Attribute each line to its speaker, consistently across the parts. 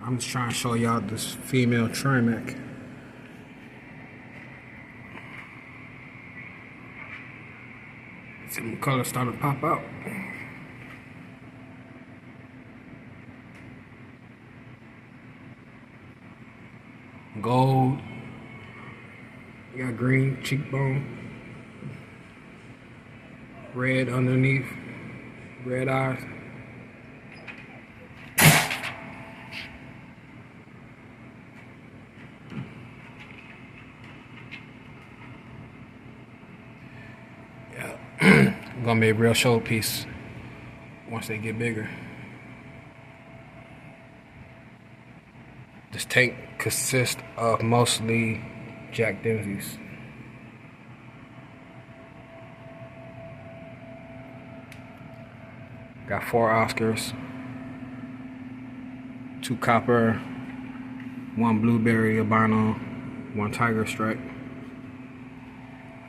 Speaker 1: I'm just trying to show y'all this female Trimac. Some colors starting to pop out. Gold. You got green cheekbone. Red underneath. Red eyes. Yeah. Gonna be a real showpiece once they get bigger. This tank consists of mostly Jack Dempsey's. Got 4 Oscars, 2 copper, 1 blueberry albino, 1 tiger stripe.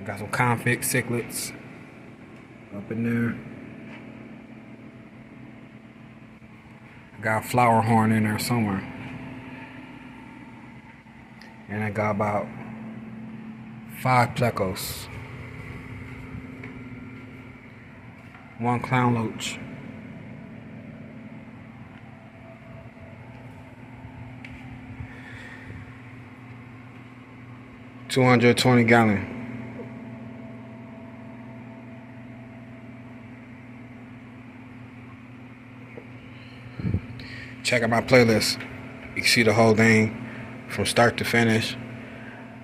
Speaker 1: Got some conflict cichlids up in there. Got a flower horn in there somewhere. And I got about 5 plecos. 1 clown loach. $220 gallon. Check out my playlist. You can see the whole thing from start to finish.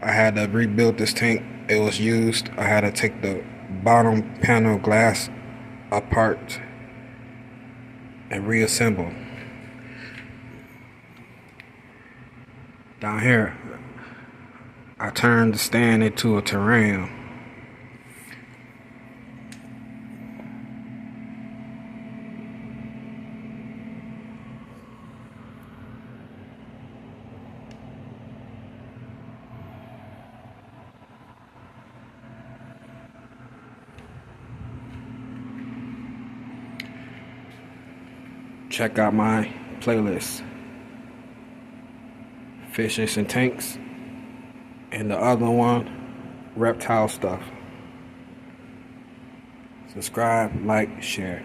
Speaker 1: I had to rebuild this tank. It was used. I had to take the bottom panel glass apart and reassemble. Down here, I turned the stand into a terrarium. Check out my playlist. Fishes and tanks. And the other one, reptile stuff. Subscribe, like, share.